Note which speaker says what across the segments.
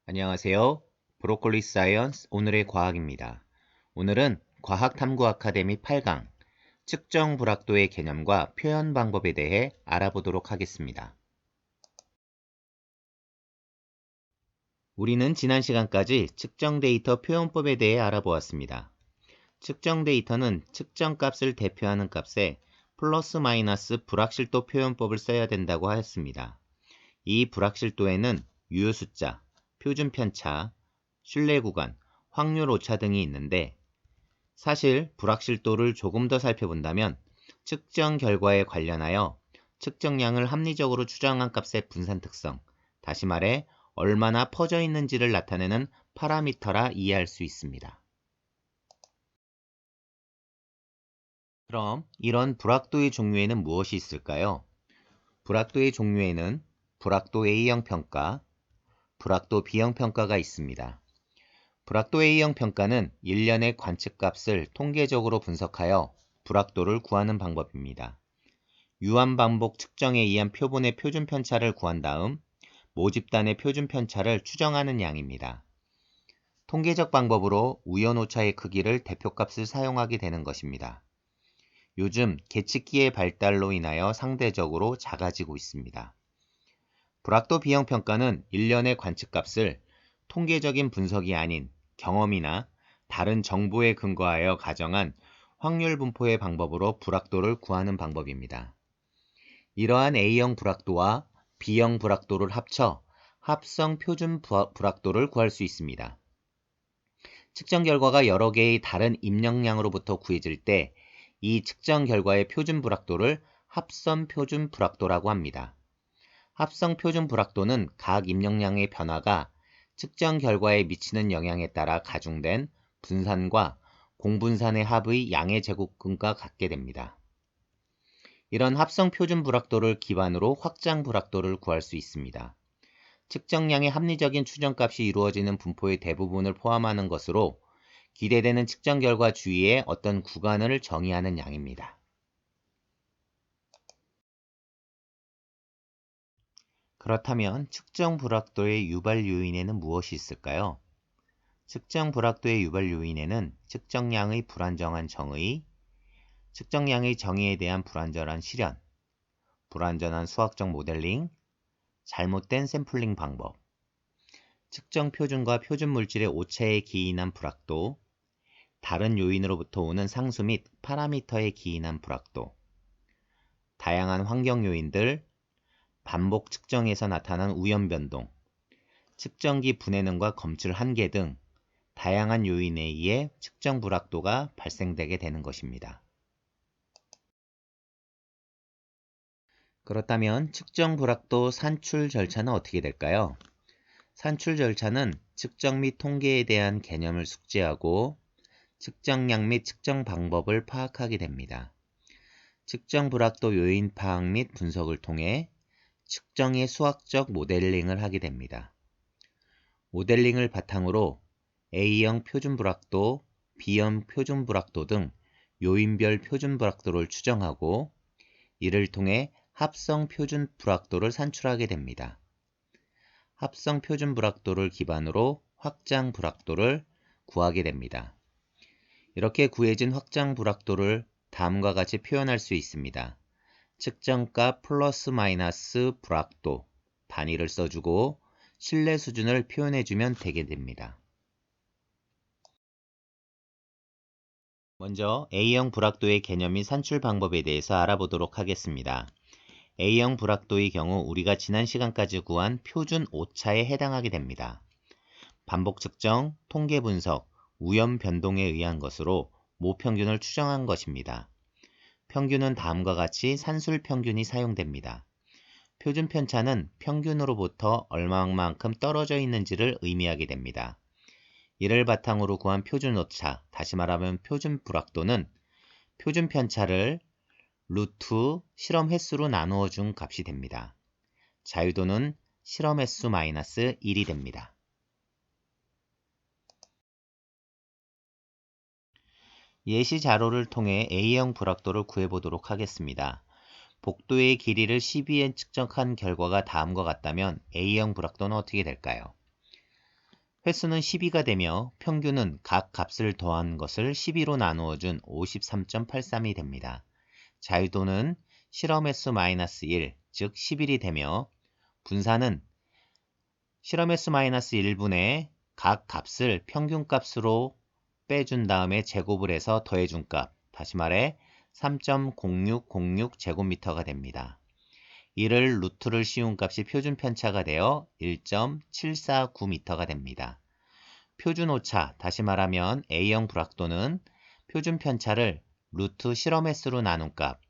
Speaker 1: 안녕하세요. 브로콜리 사이언스 오늘의 과학입니다. 오늘은 과학탐구 아카데미 8강 측정 불확도의 개념과 표현 방법에 대해 알아보도록 하겠습니다. 우리는 지난 시간까지 측정 데이터 표현법에 대해 알아보았습니다. 측정 데이터는 측정 값을 대표하는 값에 플러스 마이너스 불확실도 표현법을 써야 된다고 하였습니다. 이 불확실도에는 유효 숫자, 표준 편차, 신뢰 구간, 확률 오차 등이 있는데 사실 불확실도를 조금 더 살펴본다면 측정 결과에 관련하여 측정량을 합리적으로 추정한 값의 분산 특성, 다시 말해 얼마나 퍼져 있는지를 나타내는 파라미터라 이해할 수 있습니다. 그럼 이런 불확도의 종류에는 무엇이 있을까요? 불확도의 종류에는 불확도 A형 평가, 불확도 B형 평가가 있습니다. 불확도 A형 평가는 일련의 관측값을 통계적으로 분석하여 불확도를 구하는 방법입니다. 유한 반복 측정에 의한 표본의 표준 편차를 구한 다음 모집단의 표준 편차를 추정하는 양입니다. 통계적 방법으로 우연 오차의 크기를 대표값을 사용하게 되는 것입니다. 요즘 계측기의 발달로 인하여 상대적으로 작아지고 있습니다. 불확도 B형 평가는 일련의 관측값을 통계적인 분석이 아닌 경험이나 다른 정보에 근거하여 가정한 확률 분포의 방법으로 불확도를 구하는 방법입니다. 이러한 A형 불확도와 B형 불확도를 합쳐 합성 표준 불확도를 구할 수 있습니다. 측정 결과가 여러 개의 다른 입력량으로부터 구해질 때 이 측정 결과의 표준 불확도를 합성 표준 불확도라고 합니다. 합성 표준 불확도는 각 입력량의 변화가 측정 결과에 미치는 영향에 따라 가중된 분산과 공분산의 합의 양의 제곱근과 같게 됩니다. 이런 합성 표준 불확도를 기반으로 확장 불확도를 구할 수 있습니다. 측정량의 합리적인 추정값이 이루어지는 분포의 대부분을 포함하는 것으로 기대되는 측정 결과 주위에 어떤 구간을 정의하는 양입니다. 그렇다면 측정 불확도의 유발 요인에는 무엇이 있을까요? 측정 불확도의 유발 요인에는 측정량의 불안정한 정의, 측정량의 정의에 대한 불완전한 실현, 불완전한 수학적 모델링, 잘못된 샘플링 방법, 측정 표준과 표준 물질의 오차에 기인한 불확도, 다른 요인으로부터 오는 상수 및 파라미터에 기인한 불확도, 다양한 환경 요인들, 반복 측정에서 나타난 우연 변동, 측정기 분해능과 검출 한계 등 다양한 요인에 의해 측정 불확도가 발생되게 되는 것입니다. 그렇다면 측정 불확도 산출 절차는 어떻게 될까요? 산출 절차는 측정 및 통계에 대한 개념을 숙지하고 측정량 및 측정 방법을 파악하게 됩니다. 측정 불확도 요인 파악 및 분석을 통해 측정의 수학적 모델링을 하게 됩니다. 모델링을 바탕으로 A형 표준 불확도, B형 표준 불확도 등 요인별 표준 불확도를 추정하고 이를 통해 합성 표준 불확도를 산출하게 됩니다. 합성 표준 불확도를 기반으로 확장 불확도를 구하게 됩니다. 이렇게 구해진 확장 불확도를 다음과 같이 표현할 수 있습니다. 측정값 플러스 마이너스 불확도 단위를 써주고 신뢰 수준을 표현해주면 되게 됩니다. 먼저 A형 불확도의 개념 및 산출 방법에 대해서 알아보도록 하겠습니다. A형 불확도의 경우 우리가 지난 시간까지 구한 표준 오차에 해당하게 됩니다. 반복 측정, 통계 분석, 우연 변동에 의한 것으로 모평균을 추정한 것입니다. 평균은 다음과 같이 산술 평균이 사용됩니다. 표준 편차는 평균으로부터 얼마만큼 떨어져 있는지를 의미하게 됩니다. 이를 바탕으로 구한 표준 오차, 다시 말하면 표준 불확도는 표준 편차를 루트 실험 횟수로 나누어 준 값이 됩니다. 자유도는 실험 횟수 마이너스 1이 됩니다. 예시 자료를 통해 A형 불확도를 구해보도록 하겠습니다. 복도의 길이를 12엔 측정한 결과가 다음과 같다면 A형 불확도는 어떻게 될까요? 횟수는 12가 되며 평균은 각 값을 더한 것을 12로 나누어준 53.83이 됩니다. 자유도는 실험 횟수 마이너스 1, 즉 11이 되며 분산은 실험 횟수 마이너스 1분의 각 값을 평균값으로 빼준 다음에 제곱을 해서 더해준 값, 다시 말해 3.0606 제곱미터가 됩니다. 이를 루트를 씌운 값이 표준 편차가 되어 1.749m가 됩니다. 표준 오차, 다시 말하면 A형 불확도는 표준 편차를 루트 실험 횟수로 나눈 값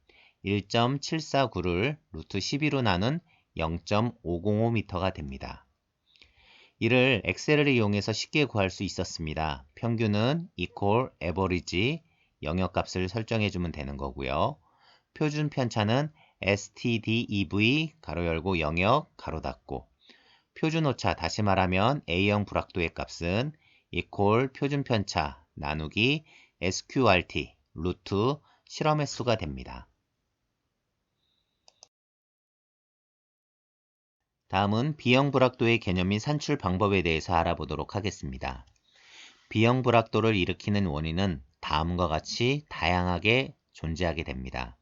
Speaker 1: 1.749를 루트 12로 나눈 0.505m가 됩니다. 이를 엑셀을 이용해서 쉽게 구할 수 있었습니다. 평균은 equal average 영역값을 설정해주면 되는 거고요. 표준 편차는 stdev 가로 열고 영역 가로 닫고 표준 오차, 다시 말하면 A형 불확도의 값은 equal 표준 편차 나누기 sqrt 루트 실험 횟수가 됩니다. 다음은 B형 불확도의 개념인 산출 방법에 대해서 알아보도록 하겠습니다. B형 불확도를 일으키는 원인은 다음과 같이 다양하게 존재하게 됩니다.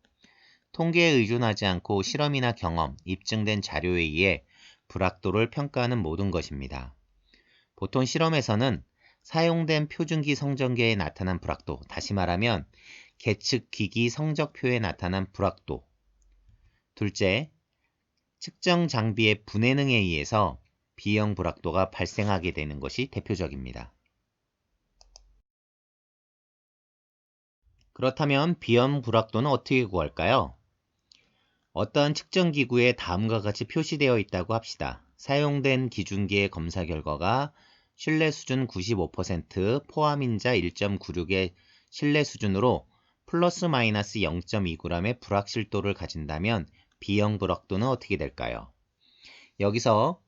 Speaker 1: 통계에 의존하지 않고 실험이나 경험, 입증된 자료에 의해 불확도를 평가하는 모든 것입니다. 보통 실험에서는 사용된 표준기 성전계에 나타난 불확도, 다시 말하면 계측기기 성적표에 나타난 불확도. 둘째, 측정 장비의 분해능에 의해서 B형 불확도가 발생하게 되는 것이 대표적입니다. 그렇다면 B형 불확도는 어떻게 구할까요? 어떠한 측정기구에 다음과 같이 표시되어 있다고 합시다. 사용된 기준기의 검사 결과가 신뢰 수준 95% 포함인자 1.96의 신뢰 수준으로 플러스 마이너스 0.2g의 불확실도를 가진다면 B형 불확도는 어떻게 될까요? 여기서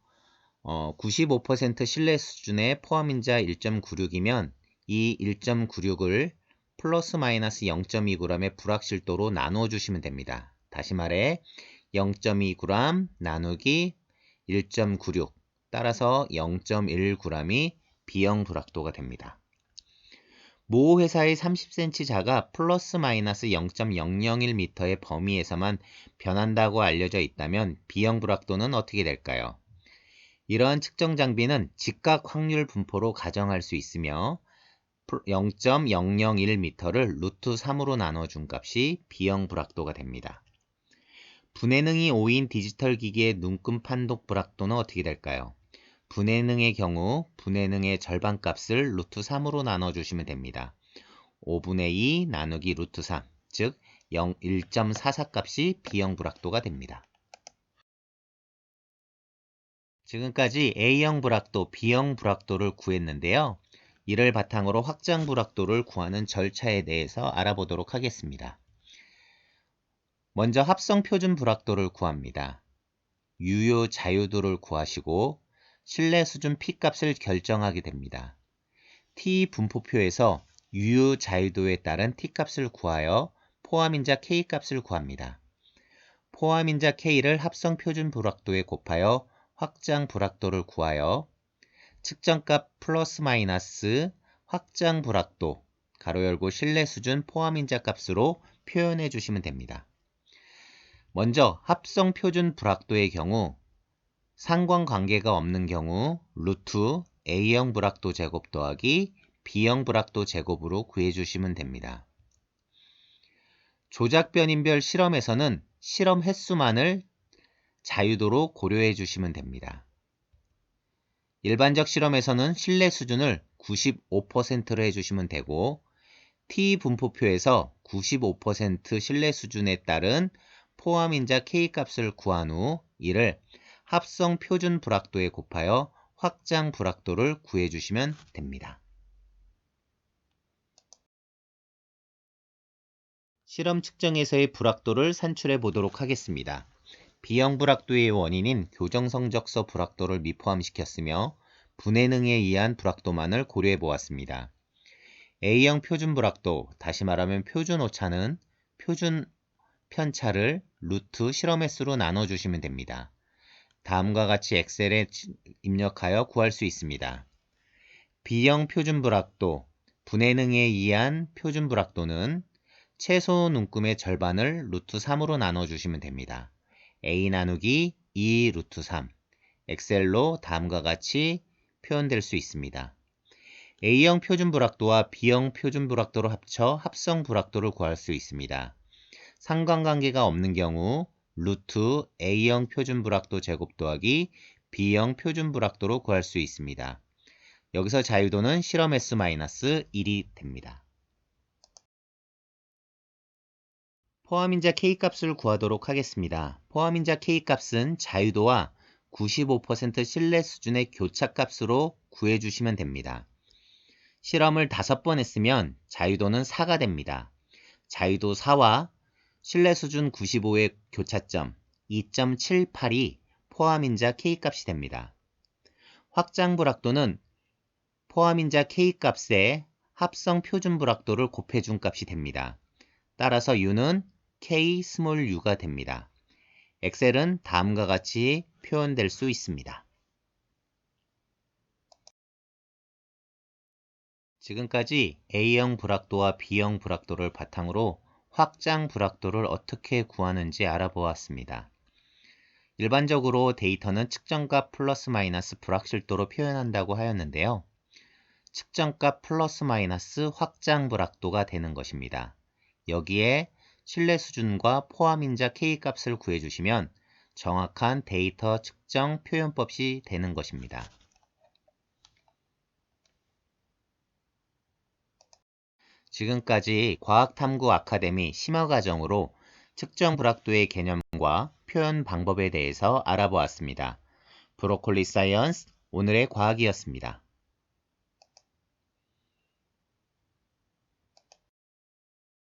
Speaker 1: 95% 신뢰 수준의 포함인자 1.96이면 이 1.96을 플러스 마이너스 0.2g의 불확실도로 나누어 주시면 됩니다. 다시 말해 0.2g 나누기 1.96 따라서 0.1g이 B형 불확도가 됩니다. 모 회사의 30cm 자가 플러스 마이너스 0.001m의 범위에서만 변한다고 알려져 있다면 B형 불확도는 어떻게 될까요? 이러한 측정 장비는 직각 확률 분포로 가정할 수 있으며 0.001m를 루트 3으로 나눠준 값이 B형 불확도가 됩니다. 분해능이 5인 디지털 기기의 눈금 판독 불확도는 어떻게 될까요? 분해능의 경우 분해능의 절반값을 루트 3으로 나눠주시면 됩니다. 5분의 2 나누기 루트 3, 즉 1.44 값이 B형 불확도가 됩니다. 지금까지 A형 불확도, B형 불확도를 구했는데요. 이를 바탕으로 확장 불확도를 구하는 절차에 대해서 알아보도록 하겠습니다. 먼저 합성 표준 불확도를 구합니다. 유효 자유도를 구하시고 신뢰 수준 P값을 결정하게 됩니다. T 분포표에서 유효 자유도에 따른 T값을 구하여 포함인자 K값을 구합니다. 포함인자 K를 합성 표준 불확도에 곱하여 확장 불확도를 구하여 측정값 플러스 마이너스 확장 불확도 가로 열고 신뢰 수준 포함인자 값으로 표현해 주시면 됩니다. 먼저 합성 표준 불확도의 경우 상관관계가 없는 경우 루트 A형 불확도 제곱 더하기 B형 불확도 제곱으로 구해주시면 됩니다. 조작 변인별 실험에서는 실험 횟수만을 자유도로 고려해 주시면 됩니다. 일반적 실험에서는 신뢰 수준을 95%로 해주시면 되고 T 분포표에서 95% 신뢰 수준에 따른 포함인자 K값을 구한 후 이를 합성 표준 불확도에 곱하여 확장 불확도를 구해주시면 됩니다. 실험 측정에서의 불확도를 산출해 보도록 하겠습니다. B형 불확도의 원인인 교정성적서 불확도를 미포함시켰으며 분해능에 의한 불확도만을 고려해 보았습니다. A형 표준 불확도, 다시 말하면 표준 오차는 표준 편차를 루트 실험 횟수로 나눠주시면 됩니다. 다음과 같이 엑셀에 입력하여 구할 수 있습니다. B형 표준불확도, 분해능에 의한 표준불확도는 최소 눈금의 절반을 루트 3으로 나눠주시면 됩니다. a 나누기 2 루트 3, 엑셀로 다음과 같이 표현될 수 있습니다. A형 표준불확도와 B형 표준불확도를 합쳐 합성불확도를 구할 수 있습니다. 상관관계가 없는 경우 루트 A형 표준불확도 제곱 더하기 B형 표준불확도로 구할 수 있습니다. 여기서 자유도는 실험 횟수 마이너스 1이 됩니다. 포함인자 K값을 구하도록 하겠습니다. 포함인자 K값은 자유도와 95% 신뢰 수준의 교차값으로 구해주시면 됩니다. 실험을 5번 했으면 자유도는 4가 됩니다. 자유도 4와 신뢰 수준 95의 교차점 2.78이 포함인자 K값이 됩니다. 확장불확도는 포함인자 K값에 합성 표준불확도를 곱해준 값이 됩니다. 따라서 U는 K 스몰 u가 됩니다. 엑셀은 다음과 같이 표현될 수 있습니다. 지금까지 A형 불확도와 B형 불확도를 바탕으로 확장 불확도를 어떻게 구하는지 알아보았습니다. 일반적으로 데이터는 측정값 플러스 마이너스 불확실도로 표현한다고 하였는데요. 측정값 플러스 마이너스 확장 불확도가 되는 것입니다. 여기에 신뢰 수준과 포함인자 K값을 구해주시면 정확한 데이터 측정 표현법이 되는 것입니다. 지금까지 과학탐구 아카데미 심화과정으로 측정 불확도의 개념과 표현 방법에 대해서 알아보았습니다. 브로콜리 사이언스 오늘의 과학이었습니다.